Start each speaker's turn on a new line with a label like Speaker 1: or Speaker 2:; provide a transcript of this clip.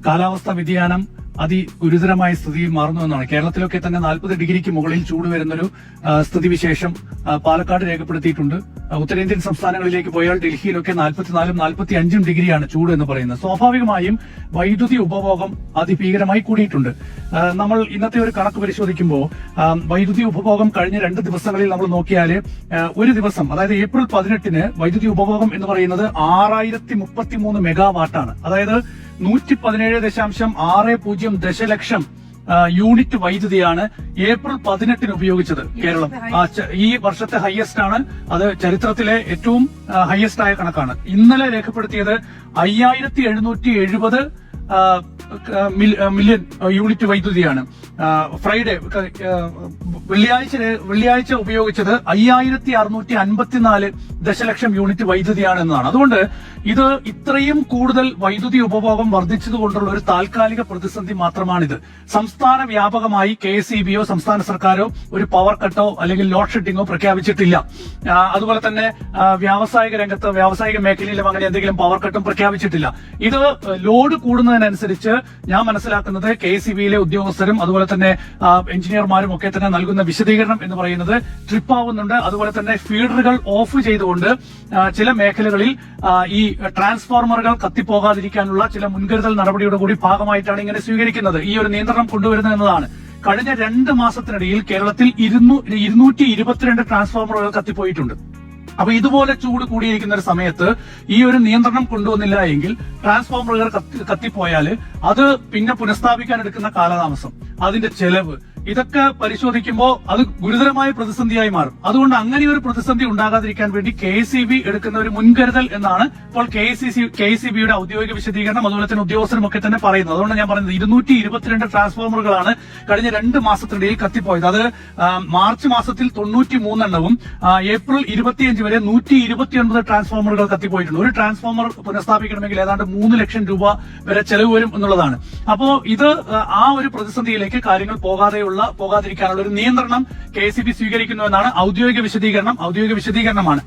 Speaker 1: കാലാവസ്ഥാ വ്യതിയാനം അതിഗുരുതരമായ സ്ഥിതിയിൽ മാറുന്നു എന്നാണ്. കേരളത്തിലൊക്കെ തന്നെ 40 ഡിഗ്രിക്ക് മുകളിൽ ചൂട് വരുന്നൊരു സ്ഥിതിവിശേഷം പാലക്കാട് രേഖപ്പെടുത്തിയിട്ടുണ്ട്. ഉത്തരേന്ത്യൻ സംസ്ഥാനങ്ങളിലേക്ക് പോയാൽ ഡൽഹിയിലൊക്കെ 44 45 ഡിഗ്രിയാണ് ചൂട് എന്ന് പറയുന്നത്. സ്വാഭാവികമായും വൈദ്യുതി ഉപഭോഗം അതിഭീകരമായി കൂടിയിട്ടുണ്ട്. നമ്മൾ ഇന്നത്തെ ഒരു കണക്ക് പരിശോധിക്കുമ്പോൾ വൈദ്യുതി ഉപഭോഗം കഴിഞ്ഞ 2 ദിവസങ്ങളിൽ നമ്മൾ നോക്കിയാൽ ഒരു ദിവസം, അതായത് ഏപ്രിൽ 18-ന് വൈദ്യുതി ഉപഭോഗം എന്ന് പറയുന്നത് 6033 മെഗാവാട്ടാണ്. അതായത് 117.60 ദശലക്ഷം യൂണിറ്റ് വൈദ്യുതിയാണ് ഏപ്രിൽ 18-ന് ഉപയോഗിച്ചത് കേരളം. ഈ വർഷത്തെ ഹയസ്റ്റ് ആണ്, അത് ചരിത്രത്തിലെ ഏറ്റവും ഹയസ്റ്റ് ആയ കണക്കാണ്. ഇന്നലെ രേഖപ്പെടുത്തിയത് 5770 മില്യൺ യൂണിറ്റ് വൈദ്യുതിയാണ്. ഫ്രൈഡേ വെള്ളിയാഴ്ച ഉപയോഗിച്ചത് 5654 ദശലക്ഷം യൂണിറ്റ് വൈദ്യുതിയാണ് എന്നതാണ്. അതുകൊണ്ട് ഇത് ഇത്രയും കൂടുതൽ വൈദ്യുതി ഉപഭോഗം വർദ്ധിച്ചതുകൊണ്ടുള്ള ഒരു താൽക്കാലിക പ്രതിസന്ധി മാത്രമാണിത്. സംസ്ഥാന വ്യാപകമായി KSEBയോ സംസ്ഥാന സർക്കാരോ ഒരു പവർ കട്ടോ അല്ലെങ്കിൽ ലോഡ് ഷെഡിങ്ങോ പ്രഖ്യാപിച്ചിട്ടില്ല. അതുപോലെ തന്നെ വ്യാവസായിക മേഖലയിലും അങ്ങനെ എന്തെങ്കിലും പവർ കട്ടും പ്രഖ്യാപിച്ചിട്ടില്ല. ഇത് ലോഡ് കൂടുന്നതിനനുസരിച്ച് ഞാൻ മനസ്സിലാക്കുന്നത് KSEBയിലെ ഉദ്യോഗസ്ഥരും അതുപോലെ തന്നെ എഞ്ചിനീയർമാരും ഒക്കെ തന്നെ നൽകുന്ന വിശദീകരണം എന്ന് പറയുന്നത് ട്രിപ്പ് ആവുന്നുണ്ട്. അതുപോലെ തന്നെ ഫീഡറുകൾ ഓഫ് ചെയ്തുകൊണ്ട് ചില മേഖലകളിൽ ഈ ട്രാൻസ്ഫോർമറുകൾ കത്തിപ്പോകാതിരിക്കാനുള്ള ചില മുൻകരുതൽ നടപടിയുടെ കൂടി ഭാഗമായിട്ടാണ് ഇങ്ങനെ സ്വീകരിക്കുന്നത്, ഈ ഒരു നിയന്ത്രണം കൊണ്ടുവരുന്നത് എന്നതാണ്. കഴിഞ്ഞ 2 മാസത്തിനിടയിൽ കേരളത്തിൽ 222 ട്രാൻസ്ഫോർമറുകൾ കത്തിപ്പോയിട്ടുണ്ട്. അപ്പൊ ഇതുപോലെ ചൂട് കൂടിയിരിക്കുന്ന ഒരു സമയത്ത് ഈ ഒരു നിയന്ത്രണം കൊണ്ടുവന്നില്ല എങ്കിൽ ട്രാൻസ്ഫോമറുകൾ കത്തിപ്പോയാൽ അത് പിന്നെ പുനഃസ്ഥാപിക്കാൻ എടുക്കുന്ന കാലതാമസം, അതിന്റെ ചെലവ്, ഇതൊക്കെ പരിശോധിക്കുമ്പോൾ അത് ഗുരുതരമായ പ്രതിസന്ധിയായി മാറും. അതുകൊണ്ട് അങ്ങനെ ഒരു പ്രതിസന്ധി ഉണ്ടാകാതിരിക്കാൻ വേണ്ടി KSEB എടുക്കുന്ന ഒരു മുൻകരുതൽ എന്നാണ് ഇപ്പോൾ KSEBയുടെ ഔദ്യോഗിക വിശദീകരണം അതുപോലെ തന്നെ ഉദ്യോഗസ്ഥരും ഒക്കെ തന്നെ പറയുന്നത്. അതുകൊണ്ട് ഞാൻ പറയുന്നത് 222 ട്രാൻസ്ഫോമറുകളാണ് കഴിഞ്ഞ 2 മാസത്തിനിടയിൽ കത്തിപ്പോയത്. അത് മാർച്ച് മാസത്തിൽ 93 എണ്ണവും ഏപ്രിൽ 25 വരെ 129 ട്രാൻസ്ഫോമറുകൾ കത്തിപ്പോയിട്ടുണ്ട്. ഒരു ട്രാൻസ്ഫോമർ പുനഃസ്ഥാപിക്കണമെങ്കിൽ ഏതാണ്ട് 3 ലക്ഷം രൂപ വരെ ചെലവ് വരും എന്നുള്ളതാണ്. അപ്പോ ഇത് ആ ഒരു പ്രതിസന്ധിയിലേക്ക് കാര്യങ്ങൾ പോകാതിരിക്കാനുള്ള ഒരു നിയന്ത്രണം KSEB സ്വീകരിക്കുന്നു എന്നാണ് ഔദ്യോഗിക വിശദീകരണമാണ്.